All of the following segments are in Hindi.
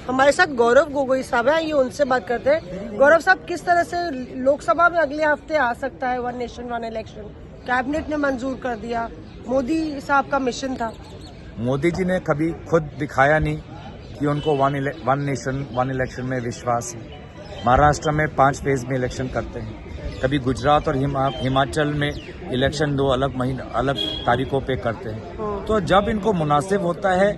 हमारे साथ गौरव गोगोई साहब है, ये उनसे बात करते हैं। गौरव साहब, किस तरह से लोकसभा में अगले हफ्ते आ सकता है one nation one election? Cabinet ने मंजूर कर दिया, मोदी साहब का मिशन था। मोदी जी ने कभी खुद दिखाया नहीं कि उनको वन नेशन वन इलेक्शन में विश्वास है। महाराष्ट्र में 5 फेज में इलेक्शन करते हैं, कभी गुजरात और हिमाचल में इलेक्शन 2 अलग तारीखों पे करते हैं। तो जब इनको मुनासिब होता है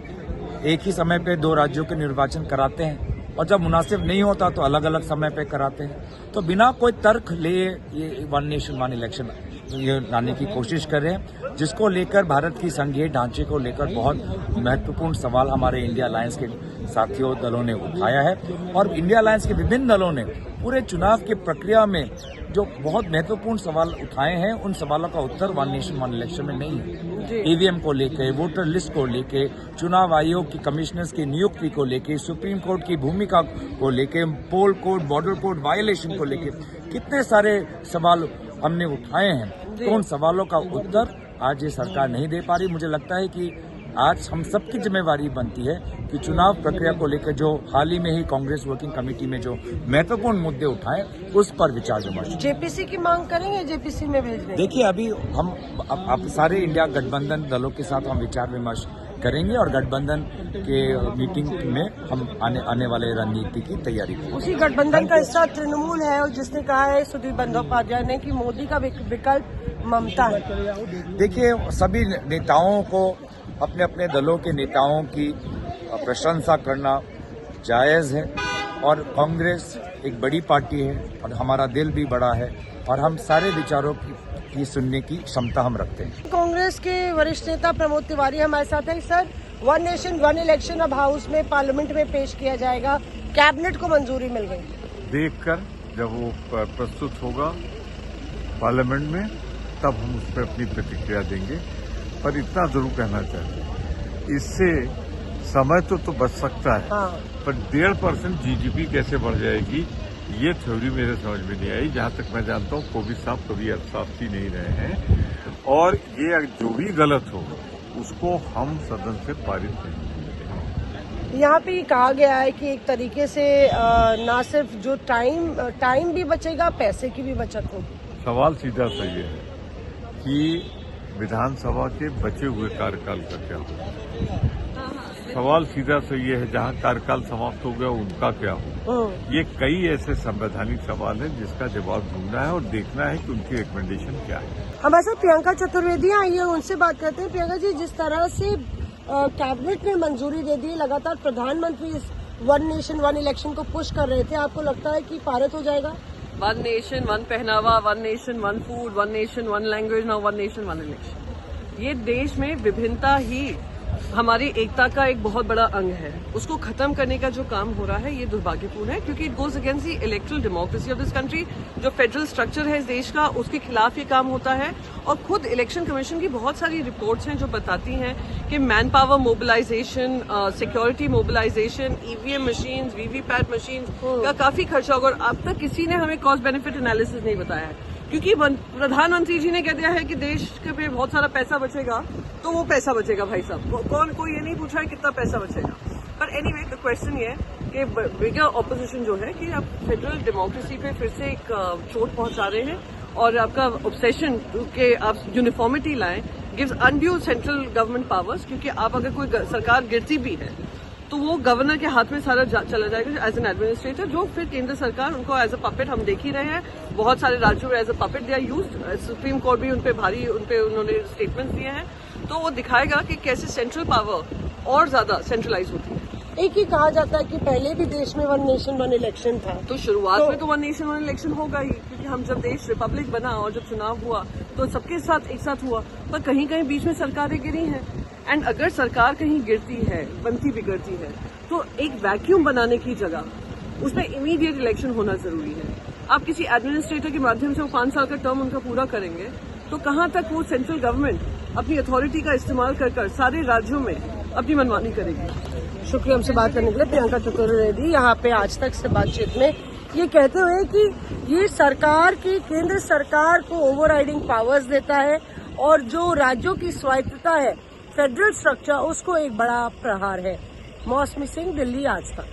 एक ही समय पे 2 राज्यों के निर्वाचन कराते हैं, और जब मुनासिब नहीं होता तो अलग अलग समय पे कराते हैं। तो बिना कोई तर्क लिए ये वन नेशन वन इलेक्शन ये लाने की कोशिश कर रहे हैं, जिसको लेकर भारत की संघीय ढांचे को लेकर बहुत महत्वपूर्ण सवाल हमारे इंडिया अलायंस के साथियों दलों ने उठाया है। और इंडिया अलायंस के विभिन्न दलों ने पूरे चुनाव की प्रक्रिया में जो बहुत महत्वपूर्ण सवाल उठाए हैं, उन सवालों का उत्तर वन नेशन वन इलेक्शन में नहीं है। ईवीएम को लेके, वोटर लिस्ट को लेके, चुनाव आयोग की कमिश्नर्स की नियुक्ति को लेके, सुप्रीम कोर्ट की भूमिका को लेके, पोल कोड, बॉर्डर कोड वायलेशन को लेके कितने सारे सवाल हमने उठाए हैं। तो उन सवालों का उत्तर आज ये सरकार नहीं दे पा रही। मुझे लगता है कि आज हम सबकी जिम्मेवारी बनती है कि चुनाव प्रक्रिया को लेकर जो हाल ही में ही कांग्रेस वर्किंग कमेटी में जो महत्वपूर्ण मुद्दे उठाए उस पर विचार विमर्श। जेपीसी की मांग करेंगे, जेपीसी में भेज देंगे? देखिए, अभी हम अब सारे इंडिया गठबंधन दलों के साथ हम विचार विमर्श करेंगे और गठबंधन के मीटिंग में हम आने वाले रणनीति की तैयारी करेंगे। उसी गठबंधन का हिस्सा तृणमूल है, और जिसने कहा है सुदीप बंदोपाध्याय ने कि मोदी का विकल्प ममता है। देखिए, सभी नेताओं को अपने अपने दलों के नेताओं की प्रशंसा करना जायज है, और कांग्रेस एक बड़ी पार्टी है और हमारा दिल भी बड़ा है, और हम सारे विचारों की सुनने की क्षमता हम रखते हैं। कांग्रेस के वरिष्ठ नेता प्रमोद तिवारी हमारे साथ है। Sir, one nation one election अब हाउस में पार्लियामेंट में पेश किया जाएगा, कैबिनेट को मंजूरी मिल गई। देखकर जब वो प्रस्तुत होगा पार्लियामेंट में तब हम उस पर अपनी प्रतिक्रिया देंगे। पर इतना जरूर कहना चाहिए, इससे समय तो बच सकता है, पर 1.5% जीडीपी कैसे बढ़ जाएगी ये थ्योरी मेरे समझ में नहीं आई। जहां तक मैं जानता हूं कोविड साहब कभी अर्थशास्त्री नहीं रहे हैं, और ये जो भी गलत हो उसको हम सदन से पारित नहीं करेंगे। यहाँ पे कहा गया है कि एक तरीके से ना सिर्फ जो टाइम भी बचेगा, पैसे की भी बचत होगी। सवाल सीधा सा ये है कि विधानसभा के बचे हुए कार्यकाल का क्या हो। सवाल सीधा सा ये है, जहां कार्यकाल समाप्त हो गया उनका क्या हो। ये कई ऐसे संवैधानिक सवाल है जिसका जवाब ढूंढना है और देखना है कि उनकी रिकमेंडेशन क्या है। हमारे साथ प्रियंका चतुर्वेदी आई है, उनसे बात करते हैं। प्रियंका जी, जिस तरह से कैबिनेट ने मंजूरी दे दी, लगातार प्रधानमंत्री इस वन नेशन वन इलेक्शन को पुश कर रहे थे, आपको लगता है कि पारित हो जाएगा? वन नेशन वन पहनावा, one nation one food, one nation one language, now one nation one election. ये देश में विभिन्नता ही हमारी एकता का एक बहुत बड़ा अंग है। उसको खत्म करने का जो काम हो रहा है ये दुर्भाग्यपूर्ण है, क्योंकि it goes against the electoral democracy of this country. जो फेडरल स्ट्रक्चर है इस देश का, उसके खिलाफ ये काम होता है। और खुद इलेक्शन कमीशन की बहुत सारी रिपोर्ट्स हैं जो बताती हैं कि man power mobilisation, security mobilisation, EVM machines, VVPAT machines का काफी खर्चा होगा। और अब तक किसी ने हमें कॉस्ट बेनिफिट एनालिसिस नहीं बताया है, क्योंकि प्रधानमंत्री जी ने कह दिया है कि देश के पे बहुत सारा पैसा बचेगा, तो वो पैसा बचेगा भाई साहब। कोई ये नहीं पूछ रहा है कितना पैसा बचेगा। पर एनीवे, द क्वेश्चन ये है कि बिगर ऑपोजिशन जो है कि आप फेडरल डेमोक्रेसी पे फिर से एक चोट पहुंचा रहे हैं, और आपका ऑब्सेशन के आप यूनिफॉर्मिटी लाएं gives undue central government powers. क्योंकि आप अगर कोई सरकार गिरती भी है तो वो गवर्नर के हाथ में सारा चला जाएगा एज एन एडमिनिस्ट्रेटर, जो फिर केंद्र सरकार उनको एज अ पपेट, हम देख ही रहे हैं बहुत सारे राज्यों में as a puppet they are used. Supreme court भी उन्होंने स्टेटमेंट दिए हैं। तो वो दिखाएगा कि कैसे सेंट्रल पावर और ज्यादा सेंट्रलाइज होती है। एक ही कहा जाता है कि पहले भी देश में वन नेशन वन इलेक्शन था, तो शुरुआत में तो वन नेशन वन इलेक्शन होगा ही, क्योंकि हम जब देश रिपब्लिक बना और जब चुनाव हुआ तो सबके साथ एक साथ हुआ। पर कहीं कहीं बीच में सरकारें गिरी हैं, एंड अगर सरकार कहीं गिरती है, बनती बिगड़ती है, तो एक वैक्यूम बनाने की जगह उसमें इमीडिएट इलेक्शन होना जरूरी है। आप किसी एडमिनिस्ट्रेटर के माध्यम से वो 5 साल का टर्म उनका पूरा करेंगे, तो कहाँ तक वो सेंट्रल गवर्नमेंट अपनी अथॉरिटी का इस्तेमाल कर सारे राज्यों में अपनी मनमानी करेगी। शुक्रिया हमसे बात करने के लिए। प्रियंका चतुर्वेदी यहाँ पे आज तक से बातचीत में ये कहते हुए कि ये सरकार की, केंद्र सरकार को ओवरराइडिंग पावर्स देता है, और जो राज्यों की स्वायत्तता है, फेडरल स्ट्रक्चर, उसको एक बड़ा प्रहार है। मौसमी सिंह, दिल्ली आज तक।